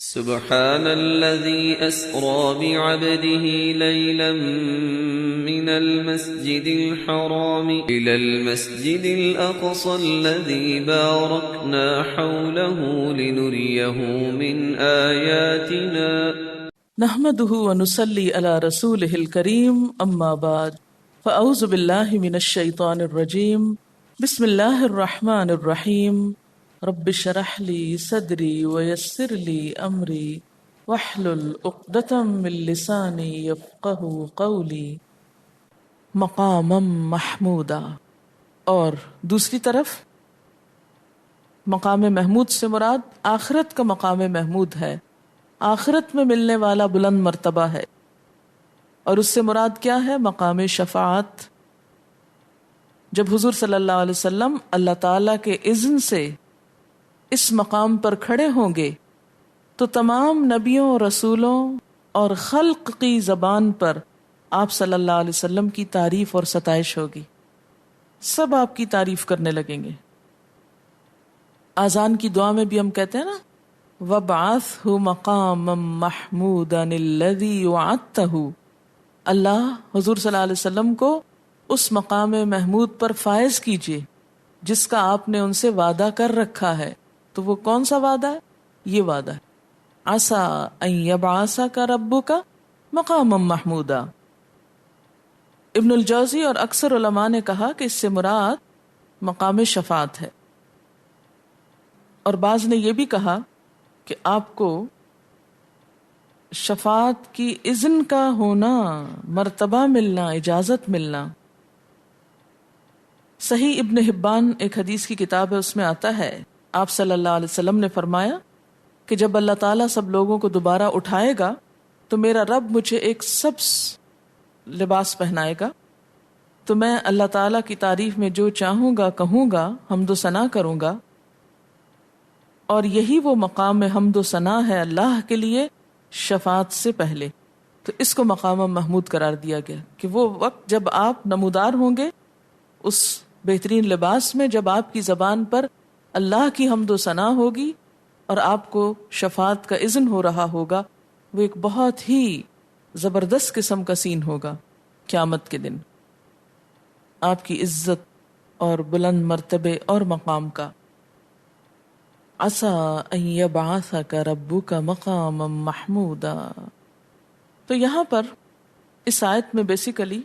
سبحان الذي أسرى بعبده ليلا من المسجد الحرام إلى المسجد الأقصى الذي باركنا حوله لنريه من آياتنا نحمده ونصلي على رسوله الكريم أما بعد فأعوذ بالله من الشيطان الرجيم بسم الله الرحمن الرحيم رب اشرح لي صدري ويسر لي امري واحلل عقدة من لساني يفقهوا قولي مقاما محمودا۔ اور دوسری طرف مقام محمود سے مراد آخرت کا مقام محمود ہے، آخرت میں ملنے والا بلند مرتبہ ہے، اور اس سے مراد کیا ہے؟ مقام شفاعت۔ جب حضور صلی اللہ علیہ وسلم اللہ تعالی کے اذن سے اس مقام پر کھڑے ہوں گے تو تمام نبیوں رسولوں اور خلق کی زبان پر آپ صلی اللہ علیہ وسلم کی تعریف اور ستائش ہوگی، سب آپ کی تعریف کرنے لگیں گے۔ آذان کی دعا میں بھی ہم کہتے ہیں نا وَابْعَثْهُ مَقَامًا مَحْمُودًا الَّذِي وَعَدتَّهُ، اللہ حضور صلی اللہ علیہ وسلم کو اس مقام محمود پر فائز کیجئے جس کا آپ نے ان سے وعدہ کر رکھا ہے۔ تو وہ کون سا وعدہ ہے؟ یہ وعدہ ہے عَسَىٰ أَن يَبْعَثَكَ رَبُّكَ مَقَامًا مَحْمُودًا۔ ابن الجوزی اور اکثر علماء نے کہا کہ اس سے مراد مقام شفاعت ہے، اور بعض نے یہ بھی کہا کہ آپ کو شفاعت کی اذن کا ہونا، مرتبہ ملنا، اجازت ملنا۔ صحیح ابن حبان ایک حدیث کی کتاب ہے، اس میں آتا ہے آپ صلی اللہ علیہ وسلم نے فرمایا کہ جب اللہ تعالیٰ سب لوگوں کو دوبارہ اٹھائے گا تو میرا رب مجھے ایک سبز لباس پہنائے گا، تو میں اللہ تعالیٰ کی تعریف میں جو چاہوں گا کہوں گا، حمد و ثنا کروں گا، اور یہی وہ مقام حمد و ثنا ہے اللہ کے لیے شفاعت سے پہلے۔ تو اس کو مقام محمود قرار دیا گیا کہ وہ وقت جب آپ نمودار ہوں گے اس بہترین لباس میں، جب آپ کی زبان پر اللہ کی حمد و ثنا ہوگی اور آپ کو شفاعت کا اذن ہو رہا ہوگا، وہ ایک بہت ہی زبردست قسم کا سین ہوگا قیامت کے دن، آپ کی عزت اور بلند مرتبے اور مقام کا۔ عَسَىٰ أَن يَبْعَثَكَ رَبُّكَ مَقَامًا مَحْمُودًا۔ تو یہاں پر اس آیت میں بیسیکلی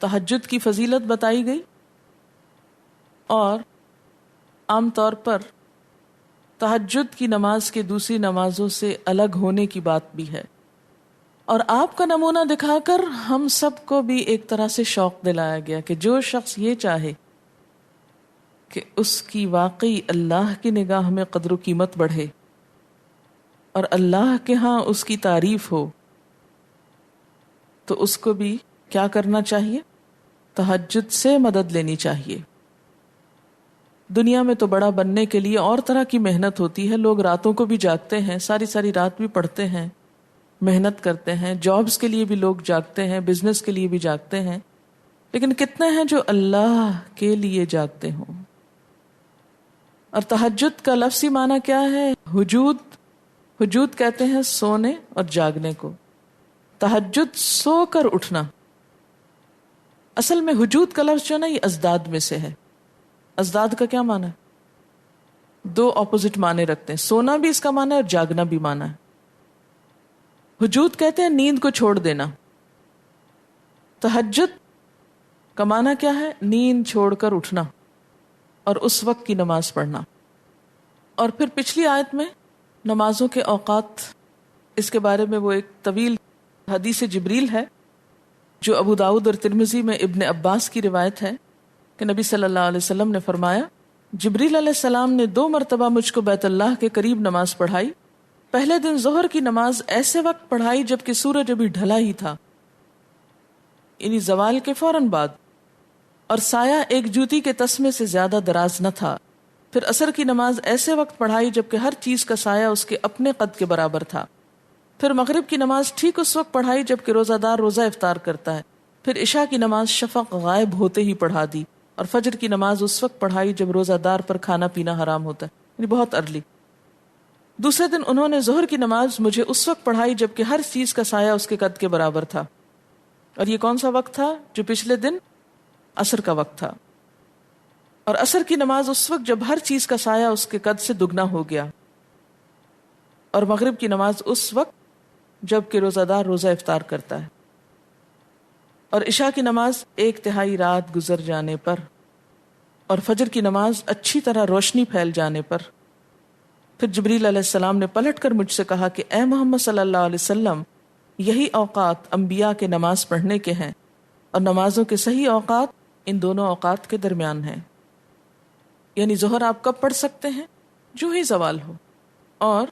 تہجد کی فضیلت بتائی گئی، اور عام طور پر تہجد کی نماز کے دوسری نمازوں سے الگ ہونے کی بات بھی ہے، اور آپ کا نمونہ دکھا کر ہم سب کو بھی ایک طرح سے شوق دلایا گیا کہ جو شخص یہ چاہے کہ اس کی واقعی اللہ کی نگاہ میں قدر و قیمت بڑھے اور اللہ کے ہاں اس کی تعریف ہو، تو اس کو بھی کیا کرنا چاہیے؟ تہجد سے مدد لینی چاہیے۔ دنیا میں تو بڑا بننے کے لیے اور طرح کی محنت ہوتی ہے، لوگ راتوں کو بھی جاگتے ہیں، ساری ساری رات بھی پڑھتے ہیں، محنت کرتے ہیں، جابز کے لیے بھی لوگ جاگتے ہیں، بزنس کے لیے بھی جاگتے ہیں، لیکن کتنے ہیں جو اللہ کے لیے جاگتے ہوں؟ اور تہجد کا لفظی معنی کیا ہے؟ حجود کہتے ہیں سونے اور جاگنے کو، تہجد سو کر اٹھنا۔ اصل میں حجود کا لفظ جو نا یہ ازداد میں سے ہے۔ ازداد کا کیا معنی ہے؟ دو اپوزٹ معنی رکھتے ہیں، سونا بھی اس کا معنی ہے اور جاگنا بھی معنی ہے۔ حجود کہتے ہیں نیند کو چھوڑ دینا، تہجد کا معنی کیا ہے؟ نیند چھوڑ کر اٹھنا اور اس وقت کی نماز پڑھنا۔ اور پھر پچھلی آیت میں نمازوں کے اوقات، اس کے بارے میں وہ ایک طویل حدیث جبریل ہے جو ابو داؤد اور ترمذی میں ابن عباس کی روایت ہے کہ نبی صلی اللہ علیہ وسلم نے فرمایا جبریل علیہ السلام نے 2 مرتبہ مجھ کو بیت اللہ کے قریب نماز پڑھائی۔ پہلے دن ظہر کی نماز ایسے وقت پڑھائی جبکہ سورج ابھی ڈھلا ہی تھا، یعنی زوال کے فوراً بعد، اور سایہ ایک جوتی کے تسمے سے زیادہ دراز نہ تھا۔ پھر عصر کی نماز ایسے وقت پڑھائی جبکہ ہر چیز کا سایہ اس کے اپنے قد کے برابر تھا۔ پھر مغرب کی نماز ٹھیک اس وقت پڑھائی جبکہ روزہ دار روزہ افطار کرتا ہے۔ پھر عشاء کی نماز شفق غائب ہوتے ہی پڑھا دی، اور فجر کی نماز اس وقت پڑھائی جب روزہ دار پر کھانا پینا حرام ہوتا ہے، یعنی بہت ارلی۔ دوسرے دن انہوں نے ظہر کی نماز مجھے اس وقت پڑھائی جبکہ ہر چیز کا سایہ اس کے قد کے برابر تھا. اور یہ کون سا وقت تھا؟ جو پچھلے دن عصر کا وقت تھا. اور عصر کی نماز اس وقت جب ہر چیز کا سایہ اس کے قد سے دگنا ہو گیا. اور مغرب کی نماز اس وقت جب کہ روزہ دار روزہ افطار کرتا ہے. اور عشاء کی نماز 1/3 رات گزر جانے پر. اور فجر کی نماز اچھی طرح روشنی پھیل جانے پر. پھر جبریل علیہ السلام نے پلٹ کر مجھ سے کہا کہ اے محمد صلی اللہ علیہ وسلم، یہی اوقات انبیاء کے نماز پڑھنے کے ہیں، اور نمازوں کے صحیح اوقات ان دونوں اوقات کے درمیان ہیں. یعنی ظہر آپ کب پڑھ سکتے ہیں؟ جو ہی زوال ہو. اور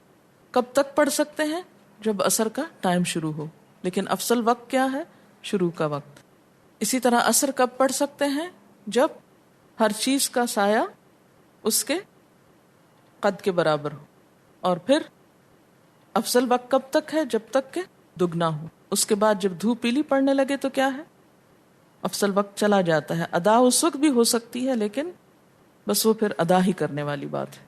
کب تک پڑھ سکتے ہیں؟ جب عصر کا ٹائم شروع ہو. لیکن افضل وقت کیا ہے؟ شروع کا وقت. اسی طرح عصر کب پڑھ سکتے ہیں؟ جب ہر چیز کا سایہ اس کے قد کے برابر ہو. اور پھر افضل وقت کب تک ہے؟ جب تک کہ دگنا ہو. اس کے بعد جب دھوپ پیلی پڑنے لگے تو کیا ہے؟ افضل وقت چلا جاتا ہے. ادا اس وقت بھی ہو سکتی ہے لیکن بس وہ پھر ادا ہی کرنے والی بات ہے.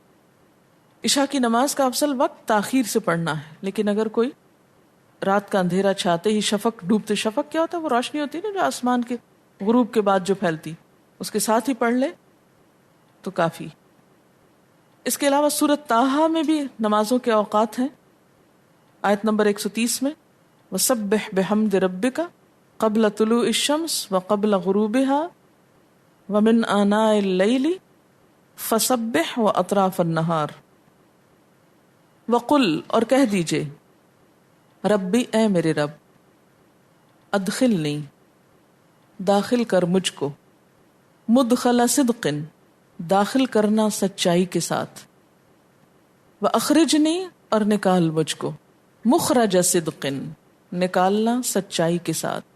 عشاء کی نماز کا افضل وقت تاخیر سے پڑھنا ہے. لیکن اگر کوئی رات کا اندھیرا چھاتے ہی شفق ڈوبتے، شفق کیا ہوتا ہے؟ وہ روشنی ہوتی ہے نا جو آسمان کے غروب کے بعد جو پھیلتی، اس کے ساتھ ہی پڑھ لے تو کافی. اس کے علاوہ سورۃ طٰہٰ میں بھی نمازوں کے اوقات ہیں. آیت نمبر 130 میں وَسَبِّحْ بِحَمْدِ رَبِّكَ قَبْلَ طُلُوعِ الشَّمْسِ وَقَبْلَ غُرُوبِهَا وَمِنْ آنَاءِ اللَّيْلِ فَسَبِّحْ وَأَطْرَافَ النَّهَارِ. وَقُلْ، اور کہہ دیجئے، ربی، اے میرے رب، ادخلنی، داخل کر مجھ کو، مدخل صدق، داخل کرنا سچائی کے ساتھ، وَأَخْرِجْنِی، اور نکال مجھ کو، مخرج صدق، نکالنا سچائی کے ساتھ،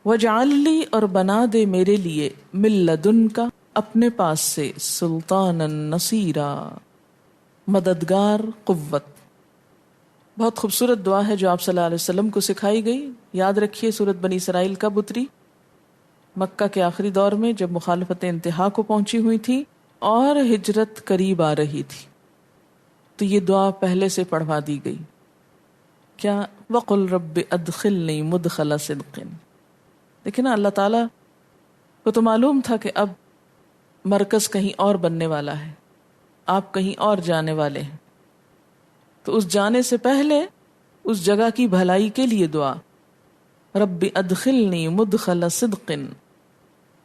وَاجْعَل لِی، اور بنا دے میرے لیے، مِن لَدُنْکَ، اپنے پاس سے، سلطانا نصیرا، مددگار قوت. بہت خوبصورت دعا ہے جو آپ صلی اللہ علیہ وسلم کو سکھائی گئی. یاد رکھیے سورت بنی اسرائیل کب اتری؟ مکہ کے آخری دور میں، جب مخالفتیں انتہا کو پہنچی ہوئی تھی اور ہجرت قریب آ رہی تھی. تو یہ دعا پہلے سے پڑھوا دی گئی. کیا؟ وَقُلْ رَبِّ أَدْخِلْنِي مُدْخَلَ صِدْقٍ. لیکن اللہ تعالیٰ کو تو معلوم تھا کہ اب مرکز کہیں اور بننے والا ہے، آپ کہیں اور جانے والے ہیں. تو اس جانے سے پہلے اس جگہ کی بھلائی کے لیے دعا، رب ادخلنی مدخل صدق،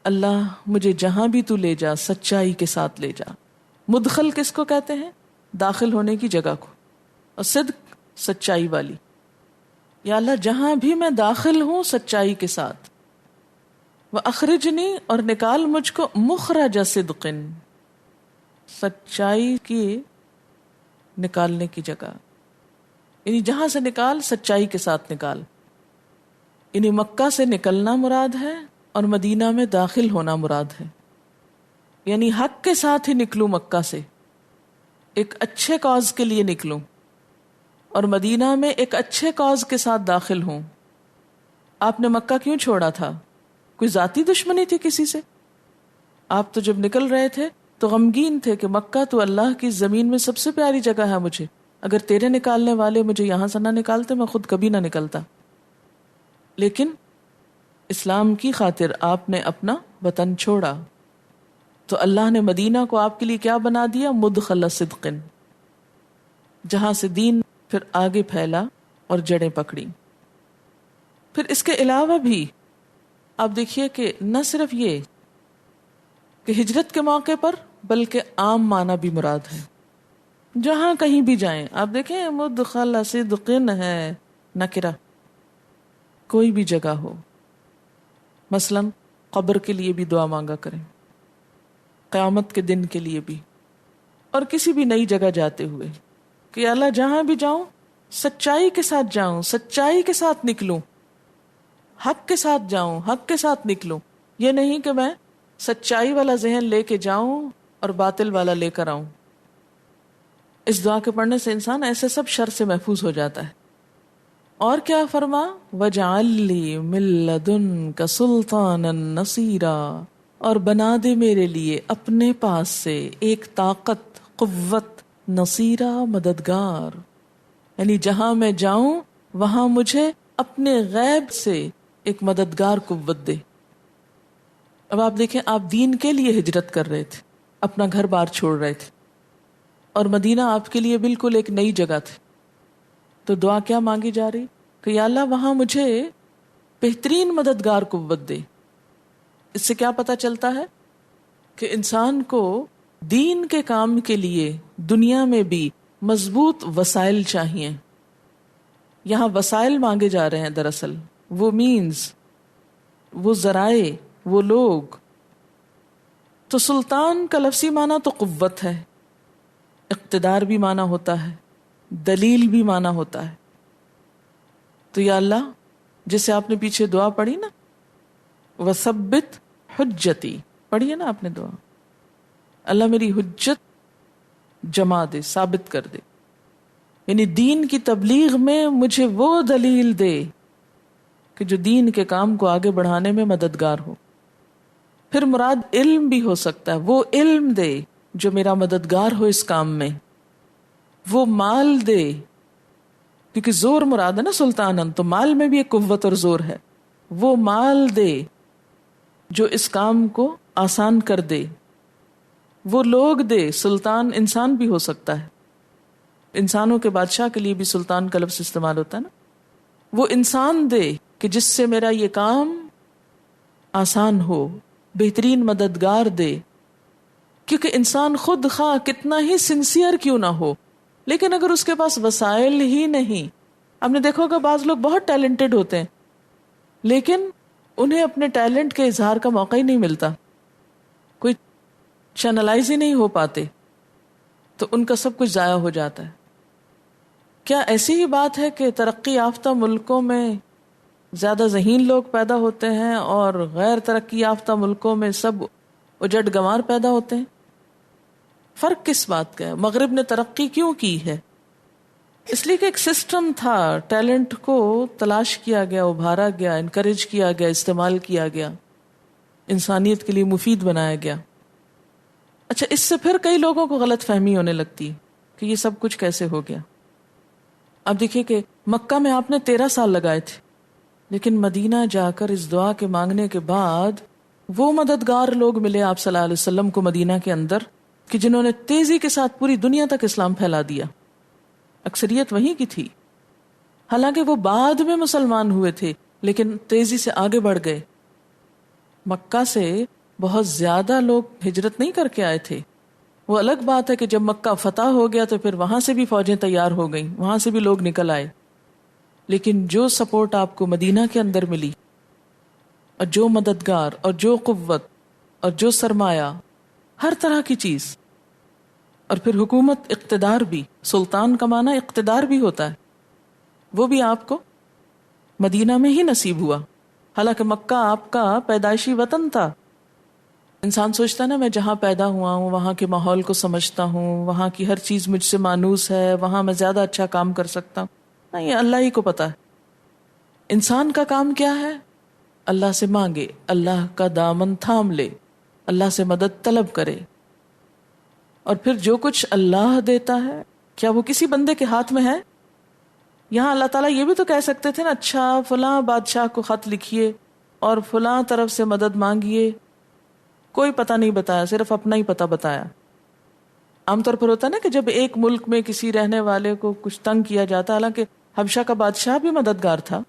اللہ مجھے جہاں بھی تو لے جا سچائی کے ساتھ لے جا. مدخل کس کو کہتے ہیں؟ داخل ہونے کی جگہ کو. اور صدق سچائی والی. یا اللہ جہاں بھی میں داخل ہوں سچائی کے ساتھ. وَأَخْرِجْنِی، اور نکال مجھ کو، مخرج صدق، سچائی کی نکالنے کی جگہ. یعنی جہاں سے نکال سچائی کے ساتھ نکال. یعنی مکہ سے نکلنا مراد ہے اور مدینہ میں داخل ہونا مراد ہے. یعنی حق کے ساتھ ہی نکلوں مکہ سے، ایک اچھے کاز کے لیے نکلوں، اور مدینہ میں ایک اچھے کاز کے ساتھ داخل ہوں. آپ نے مکہ کیوں چھوڑا تھا؟ کوئی ذاتی دشمنی تھی کسی سے؟ آپ تو جب نکل رہے تھے تو غمگین تھے کہ مکہ تو اللہ کی زمین میں سب سے پیاری جگہ ہے مجھے، اگر تیرے نکالنے والے مجھے یہاں سے نہ نکالتے میں خود کبھی نہ نکلتا. لیکن اسلام کی خاطر آپ نے اپنا وطن چھوڑا تو اللہ نے مدینہ کو آپ کے لیے کیا بنا دیا؟ مدخل صدق، جہاں سے دین پھر آگے پھیلا اور جڑیں پکڑی. پھر اس کے علاوہ بھی آپ دیکھیے کہ نہ صرف یہ کہ ہجرت کے موقع پر بلکہ عام معنی بھی مراد ہے. جہاں کہیں بھی جائیں آپ دیکھیں مدخل صدق ہے نکرہ، کوئی بھی جگہ ہو. مثلا قبر کے لیے بھی دعا مانگا کریں، قیامت کے دن کے لیے بھی، اور کسی بھی نئی جگہ جاتے ہوئے کہ اللہ جہاں بھی جاؤں سچائی کے ساتھ جاؤں، سچائی کے ساتھ نکلوں، حق کے ساتھ جاؤں، حق کے ساتھ نکلوں. یہ نہیں کہ میں سچائی والا ذہن لے کے جاؤں اور باطل والا لے کر آؤں. اس دعا کے پڑھنے سے انسان ایسے سب شر سے محفوظ ہو جاتا ہے. اور کیا فرما؟ وَاجْعَل لِّي مِن لَّدُنْكَ سُلْطَانًا نَصِيرًا، اور بنا دے میرے لیے اپنے پاس سے ایک طاقت، قوت، نصیرا، مددگار، یعنی جہاں میں جاؤں وہاں مجھے اپنے غیب سے ایک مددگار قوت دے۔ اب آپ دیکھیں، آپ دین کے لیے ہجرت کر رہے تھے، اپنا گھر بار چھوڑ رہے تھے، اور مدینہ آپ کے لیے بالکل ایک نئی جگہ تھی، تو دعا کیا مانگی جا رہی کہ یا اللہ وہاں مجھے بہترین مددگار قوت دے۔ اس سے کیا پتہ چلتا ہے کہ انسان کو دین کے کام کے لیے دنیا میں بھی مضبوط وسائل چاہیے۔ یہاں وسائل مانگے جا رہے ہیں، دراصل وہ مینز، وہ ذرائع، وہ لوگ۔ تو سلطان کا لفظی معنی تو قوت ہے، اقتدار بھی معنی ہوتا ہے، دلیل بھی معنی ہوتا ہے۔ تو یا اللہ، جسے آپ نے پیچھے دعا پڑھی نا، وثبت حجتی، پڑھی ہے نا آپ نے دعا، اللہ میری حجت جما دے، ثابت کر دے، یعنی دین کی تبلیغ میں مجھے وہ دلیل دے کہ جو دین کے کام کو آگے بڑھانے میں مددگار ہو۔ پھر مراد علم بھی ہو سکتا ہے، وہ علم دے جو میرا مددگار ہو اس کام میں، وہ مال دے، کیونکہ زور مراد ہے نا سلطانن، تو مال میں بھی ایک قوت اور زور ہے، وہ مال دے جو اس کام کو آسان کر دے، وہ لوگ دے، سلطان انسان بھی ہو سکتا ہے، انسانوں کے بادشاہ کے لیے بھی سلطان کا لفظ استعمال ہوتا ہے نا، وہ انسان دے کہ جس سے میرا یہ کام آسان ہو، بہترین مددگار دے، کیونکہ انسان خود خواہ کتنا ہی سنسیئر کیوں نہ ہو، لیکن اگر اس کے پاس وسائل ہی نہیں، آپ نے دیکھا ہوگا بعض لوگ بہت ٹیلنٹڈ ہوتے ہیں لیکن انہیں اپنے ٹیلنٹ کے اظہار کا موقع ہی نہیں ملتا، کوئی چینلائز ہی نہیں ہو پاتے، تو ان کا سب کچھ ضائع ہو جاتا ہے۔ کیا ایسی ہی بات ہے کہ ترقی یافتہ ملکوں میں زیادہ ذہین لوگ پیدا ہوتے ہیں اور غیر ترقی یافتہ ملکوں میں سب اجڑ گنوار پیدا ہوتے ہیں؟ فرق کس بات کا ہے؟ مغرب نے ترقی کیوں کی ہے؟ اس لیے کہ ایک سسٹم تھا، ٹیلنٹ کو تلاش کیا گیا، ابھارا گیا، انکریج کیا گیا، استعمال کیا گیا، انسانیت کے لیے مفید بنایا گیا۔ اچھا، اس سے پھر کئی لوگوں کو غلط فہمی ہونے لگتی کہ یہ سب کچھ کیسے ہو گیا۔ اب دیکھیے کہ مکہ میں آپ نے 13 سال لگائے تھے، لیکن مدینہ جا کر اس دعا کے مانگنے کے بعد وہ مددگار لوگ ملے آپ صلی اللہ علیہ وسلم کو مدینہ کے اندر کہ جنہوں نے تیزی کے ساتھ پوری دنیا تک اسلام پھیلا دیا۔ اکثریت وہیں کی تھی، حالانکہ وہ بعد میں مسلمان ہوئے تھے لیکن تیزی سے آگے بڑھ گئے۔ مکہ سے بہت زیادہ لوگ ہجرت نہیں کر کے آئے تھے، وہ الگ بات ہے کہ جب مکہ فتح ہو گیا تو پھر وہاں سے بھی فوجیں تیار ہو گئیں، وہاں سے بھی لوگ نکل آئے، لیکن جو سپورٹ آپ کو مدینہ کے اندر ملی، اور جو مددگار اور جو قوت اور جو سرمایہ، ہر طرح کی چیز، اور پھر حکومت، اقتدار بھی، سلطان کا معنی اقتدار بھی ہوتا ہے، وہ بھی آپ کو مدینہ میں ہی نصیب ہوا۔ حالانکہ مکہ آپ کا پیدائشی وطن تھا، انسان سوچتا نا میں جہاں پیدا ہوا ہوں وہاں کے ماحول کو سمجھتا ہوں، وہاں کی ہر چیز مجھ سے مانوس ہے، وہاں میں زیادہ اچھا کام کر سکتا ہوں۔ نہیں، اللہ ہی کو پتا ہے۔ انسان کا کام کیا ہے؟ اللہ سے مانگے، اللہ کا دامن تھام لے، اللہ سے مدد طلب کرے، اور پھر جو کچھ اللہ دیتا ہے کیا وہ کسی بندے کے ہاتھ میں ہے؟ یہاں اللہ تعالیٰ یہ بھی تو کہہ سکتے تھے نا، اچھا فلاں بادشاہ کو خط لکھیے اور فلاں طرف سے مدد مانگیے، کوئی پتہ نہیں بتایا، صرف اپنا ہی پتہ بتایا۔ عام طور پر ہوتا ہے نا کہ جب ایک ملک میں کسی رہنے والے کو کچھ تنگ کیا جاتا، حالانکہ حبشہ کا بادشاہ بھی مددگار تھا،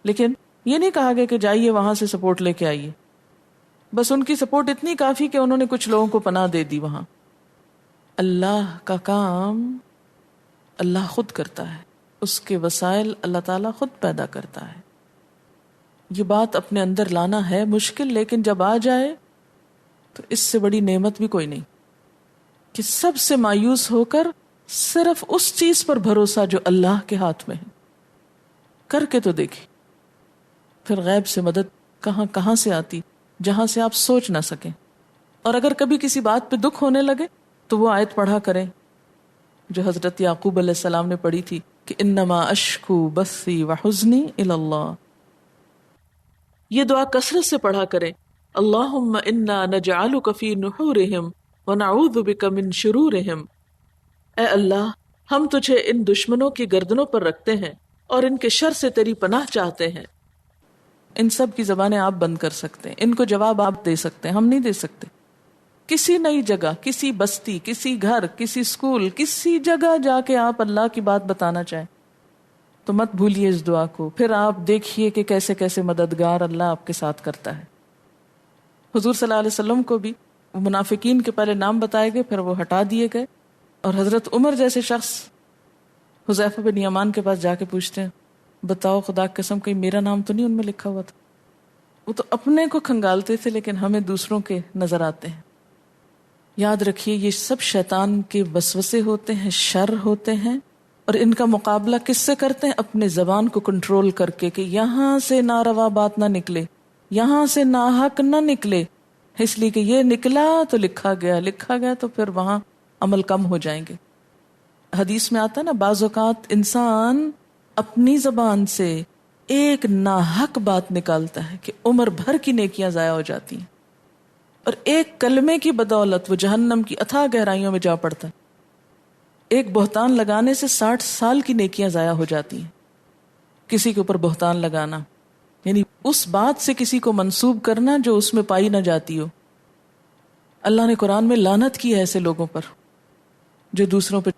لیکن یہ نہیں کہا گیا کہ جائیے وہاں سے سپورٹ لے کے آئیے، بس ان کی سپورٹ اتنی کافی کہ انہوں نے کچھ لوگوں کو پناہ دے دی وہاں۔ اللہ کا کام اللہ خود کرتا ہے، اس کے وسائل اللہ تعالیٰ خود پیدا کرتا ہے۔ یہ بات اپنے اندر لانا ہے مشکل، لیکن جب آ جائے تو اس سے بڑی نعمت بھی کوئی نہیں کہ سب سے مایوس ہو کر صرف اس چیز پر بھروسہ جو اللہ کے ہاتھ میں ہے، کر کے تو دیکھیں۔ پھر غیب سے مدد کہاں کہاں سے آتی، جہاں سے آپ سوچ نہ سکیں۔ اور اگر کبھی کسی بات پہ دکھ ہونے لگے تو وہ آیت پڑھا کریں جو حضرت یعقوب علیہ السلام نے پڑھی تھی کہ انما اشکو بثی وحزنی الی اللہ۔ یہ دعا کثرت سے پڑھا کریں، اللہم انا نجعلک فی نحورہم ونعوذ بک من شرورہم۔ اے اللہ ہم تجھے ان دشمنوں کی گردنوں پر رکھتے ہیں اور ان کے شر سے تیری پناہ چاہتے ہیں. ان سب کی زبانیں آپ بند کر سکتے ہیں، ان کو جواب آپ دے سکتے ہیں، ہم نہیں دے سکتے. کسی نئی جگہ، کسی بستی، کسی گھر، کسی اسکول، کسی جگہ جا کے آپ اللہ کی بات بتانا چاہیں تو مت بھولیے اس دعا کو. پھر آپ دیکھیے کہ کیسے کیسے مددگار اللہ آپ کے ساتھ کرتا ہے. حضور صلی اللہ علیہ وسلم کو بھی منافقین کے پہلے نام بتائے گئے، پھر وہ ہٹا دیے گئے، اور حضرت عمر جیسے شخص حذیفہ بن یمان کے پاس جا کے پوچھتے ہیں بتاؤ خدا کی قسم کہیں میرا نام تو نہیں ان میں لکھا ہوا تھا. وہ تو اپنے کو کھنگالتے تھے لیکن ہمیں دوسروں کے نظر آتے ہیں. یاد رکھیے یہ سب شیطان کے وسوسے ہوتے ہیں، شر ہوتے ہیں، اور ان کا مقابلہ کس سے کرتے ہیں؟ اپنے زبان کو کنٹرول کر کے کہ یہاں سے ناروا بات نہ نکلے، یہاں سے ناحق نہ نکلے، اس لیے کہ یہ نکلا تو لکھا گیا تو پھر وہاں عمل کم ہو جائیں گے. حدیث میں آتا نا بعض اوقات انسان اپنی زبان سے ایک ناحق بات نکالتا ہے کہ عمر بھر کی نیکیاں ضائع ہو جاتی ہیں، اور ایک کلمے کی بدولت وہ جہنم کی اتھاہ گہرائیوں میں جا پڑتا ہے. ایک بہتان لگانے سے 60 سال کی نیکیاں ضائع ہو جاتی ہیں. کسی کے اوپر بہتان لگانا یعنی اس بات سے کسی کو منسوب کرنا جو اس میں پائی نہ جاتی ہو. اللہ نے قرآن میں لعنت کی ہے ایسے لوگوں پر جو دوسروں پہ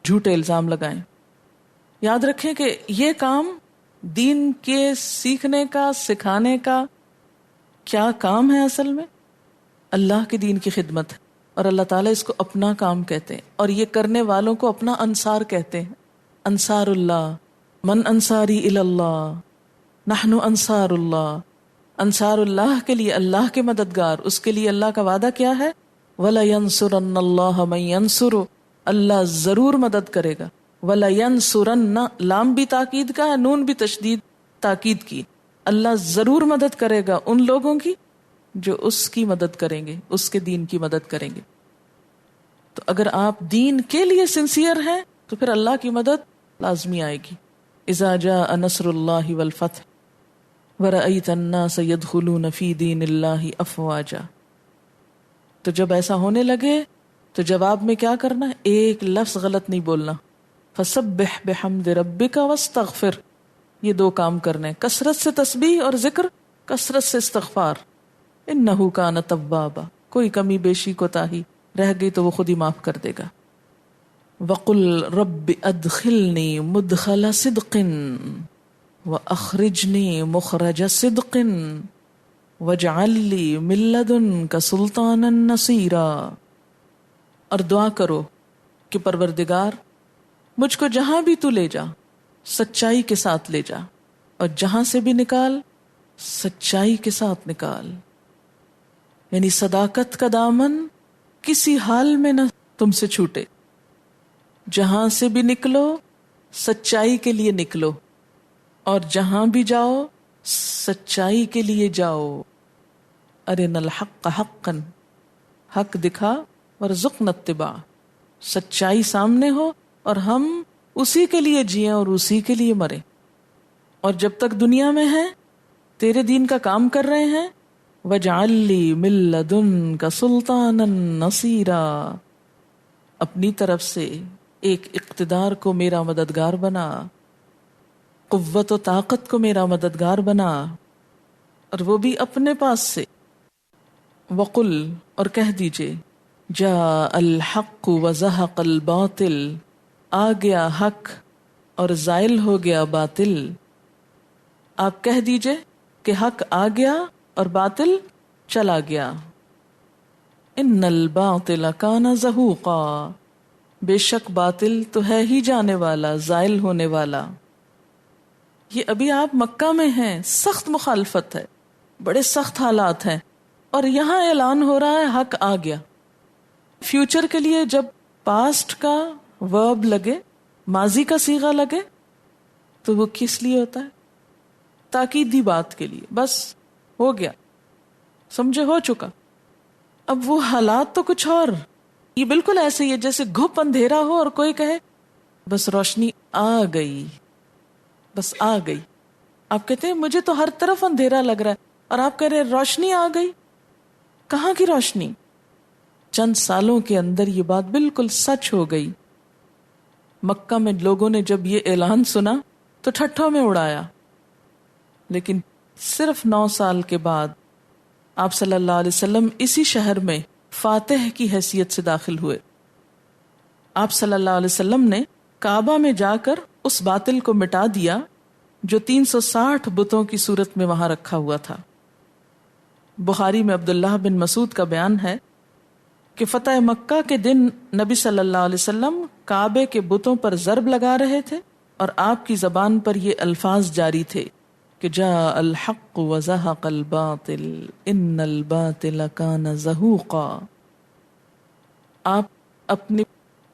جھوٹے الزام لگائیں. یاد رکھیں کہ یہ کام دین کے سیکھنے کا، سکھانے کا کیا کام ہے؟ اصل میں اللہ کے دین کی خدمت ہے، اور اللہ تعالیٰ اس کو اپنا کام کہتے ہیں، اور یہ کرنے والوں کو اپنا انصار کہتے ہیں. انصار اللہ، من انصاری اللہ، نحن انصار اللہ. انصار اللہ کے لیے اللہ کے مددگار، اس کے لیے اللہ کا وعدہ کیا ہے؟ وَلَيَنْصُرَنَّ اللَّهَ مَن يَنْصُرُ، اللہ ضرور مدد کرے گا. وَلَيَنْصُرَنَّ، لام بھی تاکید کا ہے، نون بھی تشدید تاکید کی. اللہ ضرور مدد کرے گا ان لوگوں کی جو اس کی مدد کریں گے، اس کے دین کی مدد کریں گے. تو اگر آپ دین کے لیے سنسیئر ہیں تو پھر اللہ کی مدد لازمی آئے گی. اذا جاء نصر اللہ والفتح ورأیت الناس يدخلون فی دین اللہ افواجا. تو جب ایسا ہونے لگے تو جواب میں کیا کرنا ہے؟ ایک لفظ غلط نہیں بولنا. فسبح بحمد ربک واستغفر. یہ 2 کام کرنے، کثرت سے تسبیح اور ذکر، کثرت سے استغفار. انہ کان توابا، کوئی کمی بیشی کوتاہی رہ گئی تو وہ خود ہی معاف کر دے گا. وقل رب ادخلنی مدخل صدق واخرجنی مخرج صدق واجعل لی من لدنک سلطانا نصیرا. اور دعا کرو کہ پروردگار مجھ کو جہاں بھی تو لے جا سچائی کے ساتھ لے جا، اور جہاں سے بھی نکال سچائی کے ساتھ نکال. یعنی صداقت کا دامن کسی حال میں نہ تم سے چھوٹے. جہاں سے بھی نکلو سچائی کے لیے نکلو، اور جہاں بھی جاؤ سچائی کے لیے جاؤ. ارنا الحق حقا، حق دکھا ورزقنا اتباع. سچائی سامنے ہو اور ہم اسی کے لیے جئیں اور اسی کے لیے مریں. اور جب تک دنیا میں ہیں تیرے دین کا کام کر رہے ہیں، وَاجْعَلْ لِي مِن لَّدُنْكَ سُلْطَانًا نَصِيرًا، اپنی طرف سے ایک اقتدار کو میرا مددگار بنا، قوت و طاقت کو میرا مددگار بنا، اور وہ بھی اپنے پاس سے. وقل، اور کہہ دیجئے، جاء الحق وزہق الباطل، آ گیا حق اور زائل ہو گیا باطل. آپ کہہ دیجئے کہ حق آ گیا اور باطل چلا گیا. ان الباطل کان زہوقا، بے شک باطل تو ہے ہی جانے والا، زائل ہونے والا. یہ ابھی آپ مکہ میں ہیں، سخت مخالفت ہے، بڑے سخت حالات ہیں، اور یہاں اعلان ہو رہا ہے حق آ گیا. فیوچر کے لیے جب پاسٹ کا ورب لگے، ماضی کا صیغہ لگے، تو وہ کس لیے ہوتا ہے؟ تاکیدی بات کے لیے. بس ہو گیا، سمجھے، ہو چکا. اب وہ حالات تو کچھ اور. یہ بالکل ایسے ہی ہے جیسے گھپ اندھیرا ہو اور کوئی کہے بس روشنی آ گئی، بس آ گئی. آپ کہتے ہیں مجھے تو ہر طرف اندھیرا لگ رہا ہے، اور آپ کہہ رہے روشنی آ گئی. کہاں کی روشنی؟ چند سالوں کے اندر یہ بات بالکل سچ ہو گئی. مکہ میں لوگوں نے جب یہ اعلان سنا تو ٹھٹھوں میں اڑایا، لیکن صرف 9 سال کے بعد آپ صلی اللہ علیہ وسلم اسی شہر میں فاتح کی حیثیت سے داخل ہوئے۔ آپ صلی اللہ علیہ وسلم نے کعبہ میں جا کر اس باطل کو مٹا دیا جو 360 بتوں کی صورت میں وہاں رکھا ہوا تھا۔ بخاری میں عبداللہ بن مسعود کا بیان ہے کہ فتح مکہ کے دن نبی صلی اللہ علیہ وسلم کعبے کے بتوں پر ضرب لگا رہے تھے اور آپ کی زبان پر یہ الفاظ جاری تھے کہ جاء الحق وزہق الباطل ان الباطل کان زہوقا۔ آپ اپنی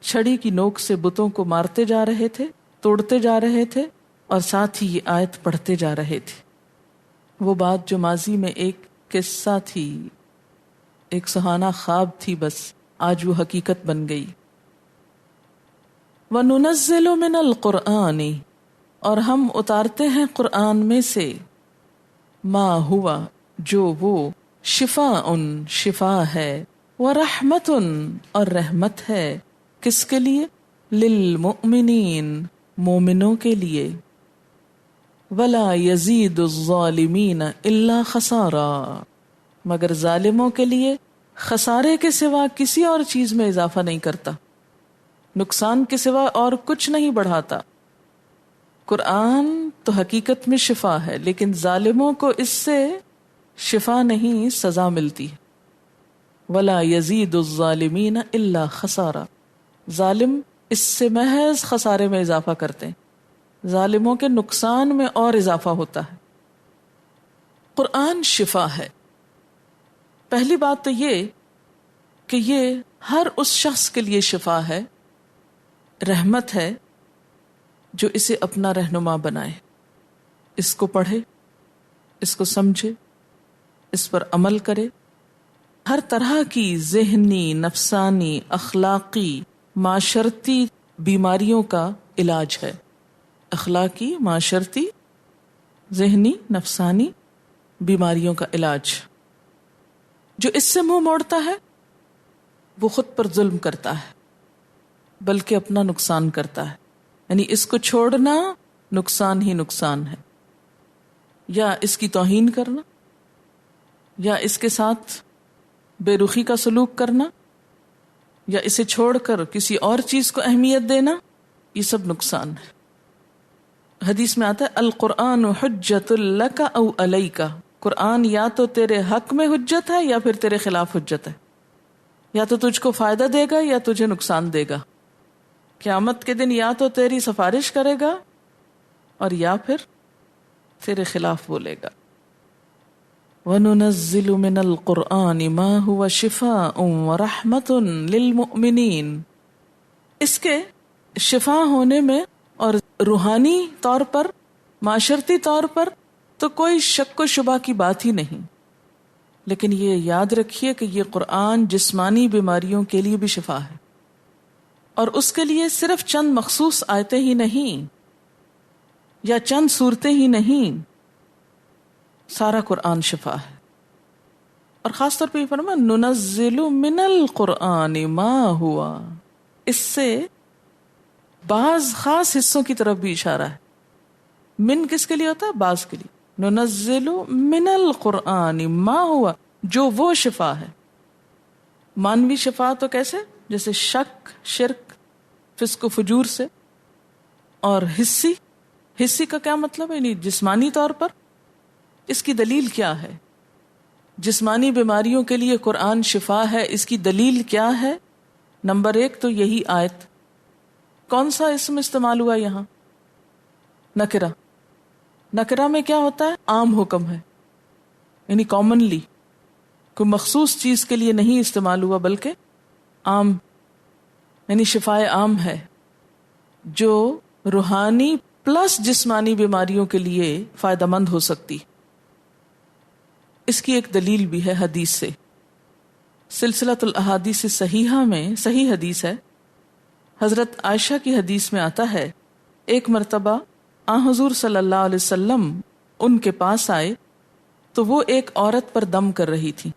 چھڑی کی نوک سے بتوں کو مارتے جا رہے تھے، توڑتے جا رہے تھے اور ساتھ ہی یہ آیت پڑھتے جا رہے تھے۔ وہ بات جو ماضی میں ایک قصہ تھی، ایک سہانا خواب تھی، بس آج وہ حقیقت بن گئی۔ وَنُنَزِّلُ مِنَ الْقُرْآنِ، اور ہم اتارتے ہیں قرآن میں سے، ما ہوا، جو وہ، شفاء، شفا ہے، ورحمت، اور رحمت ہے، کس کے لیے؟ للمؤمنین، مومنوں کے لیے، ولا یزید الظالمین الا خسارا، مگر ظالموں کے لیے خسارے کے سوا کسی اور چیز میں اضافہ نہیں کرتا، نقصان کے سوا اور کچھ نہیں بڑھاتا۔ قرآن تو حقیقت میں شفا ہے، لیکن ظالموں کو اس سے شفا نہیں، سزا ملتی ہے۔ ولا یزید الظالمین الا خسارا، ظالم اس سے محض خسارے میں اضافہ کرتے ہیں، ظالموں کے نقصان میں اور اضافہ ہوتا ہے۔ قرآن شفا ہے۔ پہلی بات تو یہ کہ یہ ہر اس شخص کے لیے شفا ہے، رحمت ہے جو اسے اپنا رہنما بنائے، اس کو پڑھے، اس کو سمجھے، اس پر عمل کرے۔ ہر طرح کی ذہنی، نفسانی، اخلاقی، معاشرتی بیماریوں کا علاج ہے۔ اخلاقی، معاشرتی، ذہنی، نفسانی بیماریوں کا علاج۔ جو اس سے منہ موڑتا ہے وہ خود پر ظلم کرتا ہے، بلکہ اپنا نقصان کرتا ہے۔ یعنی اس کو چھوڑنا نقصان ہی نقصان ہے، یا اس کی توہین کرنا، یا اس کے ساتھ بے رخی کا سلوک کرنا، یا اسے چھوڑ کر کسی اور چیز کو اہمیت دینا، یہ سب نقصان ہے۔ حدیث میں آتا ہے القرآن حجت لک او علیک، قرآن یا تو تیرے حق میں حجت ہے یا پھر تیرے خلاف حجت ہے، یا تو تجھ کو فائدہ دے گا یا تجھے نقصان دے گا۔ قیامت کے دن یا تو تیری سفارش کرے گا اور یا پھر تیرے خلاف بولے گا۔ وَنُنَزِّلُ مِنَ الْقُرْآنِ مَا هُوَ شِفَاءٌ وَرَحْمَةٌ لِّلْمُؤْمِنِينَ، اس کے شفا ہونے میں اور روحانی طور پر، معاشرتی طور پر تو کوئی شک و شبہ کی بات ہی نہیں، لیکن یہ یاد رکھیے کہ یہ قرآن جسمانی بیماریوں کے لیے بھی شفا ہے، اور اس کے لیے صرف چند مخصوص آیتیں ہی نہیں یا چند صورتیں ہی نہیں، سارا قرآن شفا ہے۔ اور خاص طور پہ یہ فرما ننزل من القرآن ما ہوا، اس سے بعض خاص حصوں کی طرف بھی اشارہ ہے۔ من کس کے لیے ہوتا ہے؟ بعض کے لیے۔ ننزل من القرآن ما ہوا، جو وہ شفا ہے۔ مانوی شفا تو کیسے؟ جیسے شک، شرک، فسق و فجور سے۔ اور حسی کا کیا مطلب ہے؟ یعنی جسمانی طور پر۔ اس کی دلیل کیا ہے؟ جسمانی بیماریوں کے لیے قرآن شفا ہے، اس کی دلیل کیا ہے؟ نمبر 1 تو یہی آیت۔ کون سا اسم استعمال ہوا یہاں؟ نکرہ۔ نکرہ میں کیا ہوتا ہے؟ عام حکم ہے، یعنی کامنلی، کوئی مخصوص چیز کے لیے نہیں استعمال ہوا بلکہ عام، یعنی شفائے عام ہے جو روحانی پلس جسمانی بیماریوں کے لیے فائدہ مند ہو سکتی۔ اس کی ایک دلیل بھی ہے حدیث سے۔ سلسلۃ الاحادیث صحیحہ میں صحیح حدیث ہے، حضرت عائشہ کی حدیث میں آتا ہے ایک مرتبہ حضور صلی اللہ علیہ وسلم ان کے پاس آئے تو وہ ایک عورت پر دم کر رہی تھی،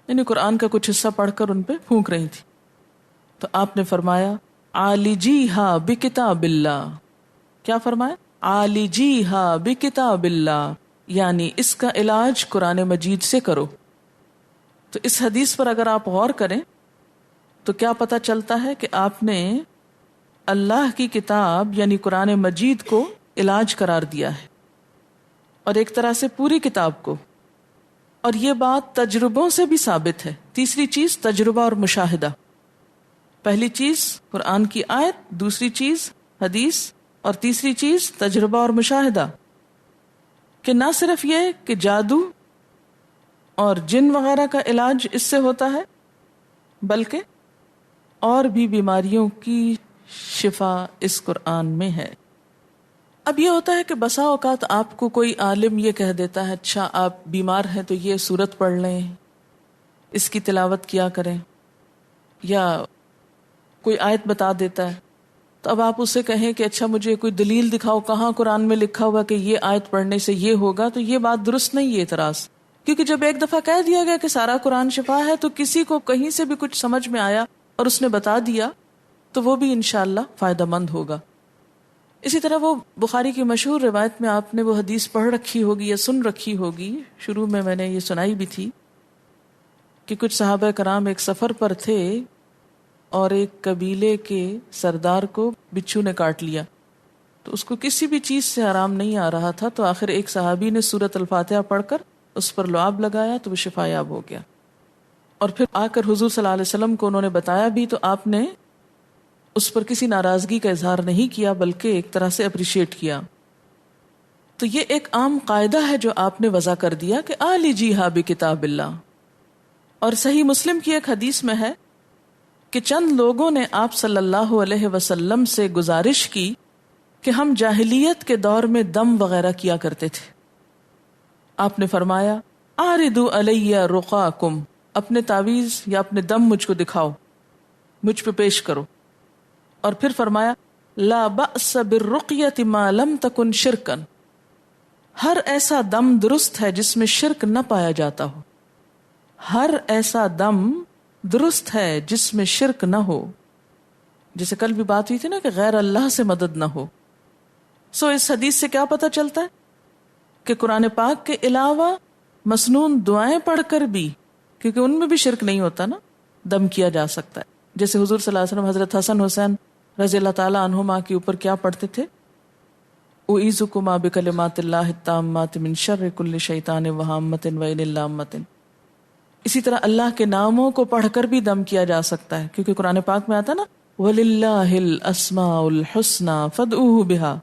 یعنی قرآن کا کچھ حصہ پڑھ کر ان پہ پھونک رہی تھی۔ تو آپ نے فرمایا عالجیہا بکتاب اللہ. کیا فرمایا؟ عالجیہا بکتاب اللہ، یعنی اس کا علاج قرآن مجید سے کرو. تو اس حدیث پر اگر آپ غور کریں تو کیا پتہ چلتا ہے کہ آپ نے اللہ کی کتاب یعنی قرآن مجید کو علاج قرار دیا ہے، اور ایک طرح سے پوری کتاب کو. اور یہ بات تجربوں سے بھی ثابت ہے. تیسری چیز تجربہ اور مشاہدہ. پہلی چیز قرآن کی آیت، دوسری چیز حدیث، اور تیسری چیز تجربہ اور مشاہدہ. کہ نہ صرف یہ کہ جادو اور جن وغیرہ کا علاج اس سے ہوتا ہے، بلکہ اور بھی بیماریوں کی شفا اس قرآن میں ہے. اب یہ ہوتا ہے کہ بسا اوقات آپ کو کوئی عالم یہ کہہ دیتا ہے اچھا آپ بیمار ہیں تو یہ سورت پڑھ لیں، اس کی تلاوت کیا کریں، یا کوئی آیت بتا دیتا ہے. تو اب آپ اسے کہیں کہ اچھا مجھے کوئی دلیل دکھاؤ کہاں قرآن میں لکھا ہوا کہ یہ آیت پڑھنے سے یہ ہوگا، تو یہ بات درست نہیں ہے اعتراض. کیونکہ جب ایک دفعہ کہہ دیا گیا کہ سارا قرآن شفا ہے تو کسی کو کہیں سے بھی کچھ سمجھ میں آیا اور اس نے بتا دیا تو وہ بھی انشاءاللہ فائدہ مند ہوگا. اسی طرح وہ بخاری کی مشہور روایت میں آپ نے وہ حدیث پڑھ رکھی ہوگی یا سن رکھی ہوگی، شروع میں نے یہ سنائی بھی تھی کہ کچھ صحابہ کرام ایک سفر پر تھے اور ایک قبیلے کے سردار کو بچھو نے کاٹ لیا. تو اس کو کسی بھی چیز سے آرام نہیں آ رہا تھا، تو آخر ایک صحابی نے سورۃ الفاتحہ پڑھ کر اس پر لعاب لگایا تو وہ شفا یاب ہو گیا. اور پھر آ کر حضور صلی اللہ علیہ وسلم کو انہوں نے بتایا بھی، تو آپ نے اس پر کسی ناراضگی کا اظہار نہیں کیا بلکہ ایک طرح سے اپریشیٹ کیا. تو یہ ایک عام قاعدہ ہے جو آپ نے وضع کر دیا کہ عالجیہا بکتاب اللہ. اور صحیح مسلم کی ایک حدیث میں ہے کہ چند لوگوں نے آپ صلی اللہ علیہ وسلم سے گزارش کی کہ ہم جاہلیت کے دور میں دم وغیرہ کیا کرتے تھے. آپ نے فرمایا آردوا علیہ رقاکم، اپنے تعویذ یا اپنے دم مجھ کو دکھاؤ، مجھ پہ پیش کرو. اور پھر فرمایا لا بأس بالرقیۃ ما لم تکن شرکا، ہر ایسا دم درست ہے جس میں شرک نہ پایا جاتا ہو. ہر ایسا دم درست ہے جس میں شرک نہ ہو. جیسے کل بھی بات ہوئی تھی نا کہ غیر اللہ سے مدد نہ ہو. اس حدیث سے کیا پتہ چلتا ہے کہ قرآن پاک کے علاوہ مسنون دعائیں پڑھ کر بھی، کیونکہ ان میں بھی شرک نہیں ہوتا نا، دم کیا جا سکتا ہے. جیسے حضور صلی اللہ علیہ وسلم حضرت حسن حسین رضی اللہ تعالی عنہما کے اوپر کیا پڑھتے تھے؟ اعیذکما بکلمات اللہ التامات من شر کل شیطان وہامۃ وعین اللامۃ. اسی طرح اللہ کے ناموں کو پڑھ کر بھی دم کیا جا سکتا ہے، کیونکہ قرآن پاک میں آتا نا وَلِلَّهِ الْأَسْمَاءُ الْحُسْنَى فَادْعُوهُ بِهَا،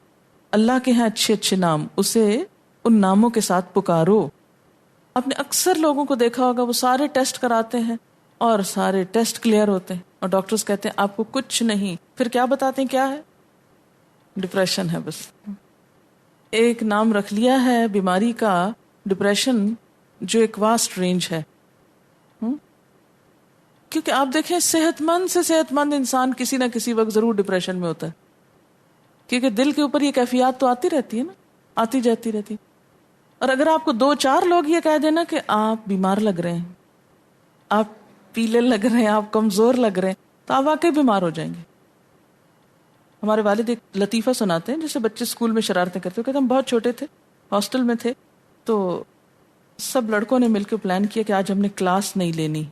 اللہ کے ہیں اچھے اچھے نام، اسے ان ناموں کے ساتھ پکارو. آپ نے اکثر لوگوں کو دیکھا ہوگا وہ سارے ٹیسٹ کراتے ہیں اور سارے ٹیسٹ کلیئر ہوتے ہیں اور ڈاکٹرز کہتے ہیں آپ کو کچھ نہیں، پھر کیا بتاتے ہیں کیا ہے؟ ڈپریشن ہے. بس ایک نام رکھ لیا ہے بیماری کا ڈپریشن، جو ایک واسٹ رینج ہے. کیونکہ آپ دیکھیں صحت مند سے صحت مند انسان کسی نہ کسی وقت ضرور ڈپریشن میں ہوتا ہے، کیونکہ دل کے اوپر یہ کیفیات تو آتی رہتی ہے نا، آتی جاتی رہتی. اور اگر آپ کو 2-4 لوگ یہ کہہ دینا کہ آپ بیمار لگ رہے ہیں، آپ پیلے لگ رہے ہیں، آپ کمزور لگ رہے ہیں، تو آپ واقعی بیمار ہو جائیں گے. ہمارے والد ایک لطیفہ سناتے ہیں، جیسے بچے اسکول میں شرارتیں کرتے، کہتے ہم بہت چھوٹے تھے، ہاسٹل میں تھے، تو سب لڑکوں نے مل کے پلان کیا کہ آج ہم نے کلاس نہیں لینی.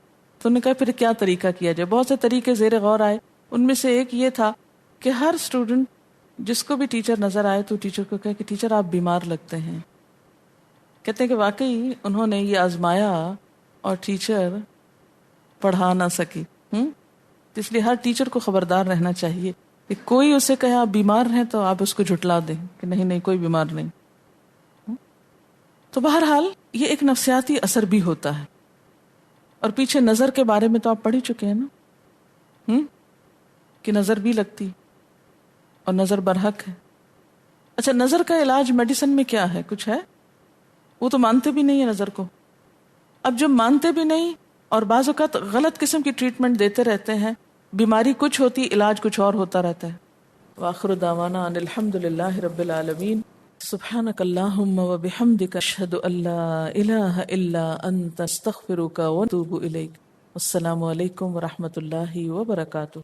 تو انہوں نے کہا پھر کیا طریقہ کیا جائے. بہت سے طریقے زیر غور آئے. ان میں سے ایک یہ تھا کہ ہر اسٹوڈنٹ جس کو بھی ٹیچر نظر آئے تو ٹیچر کو کہے کہ ٹیچر آپ بیمار لگتے ہیں. کہتے ہیں کہ واقعی انہوں نے یہ آزمایا اور ٹیچر پڑھا نہ سکی. اس لیے ہر ٹیچر کو خبردار رہنا چاہیے کہ کوئی اسے کہے آپ بیمار ہیں تو آپ اس کو جھٹلا دیں کہ نہیں کوئی بیمار نہیں. تو بہرحال یہ ایک نفسیاتی اثر بھی ہوتا ہے. اور پیچھے نظر کے بارے میں تو آپ پڑھ ہی چکے ہیں نا، کہ نظر بھی لگتی اور نظر برحق ہے. اچھا نظر کا علاج میڈیسن میں کیا ہے؟ کچھ ہے؟ وہ تو مانتے بھی نہیں ہے نظر کو. اب جب مانتے بھی نہیں اور بعض اوقات غلط قسم کی ٹریٹمنٹ دیتے رہتے ہیں، بیماری کچھ ہوتی علاج کچھ اور ہوتا رہتا ہے. وآخر دعوانا ان الحمد للہ رب العالمین. سبحانک اللہم وبحمدک اشہد ان لا الہ الا انت استغفرک واتوب الیک. السلام علیکم ورحمۃ اللہ وبرکاتہ.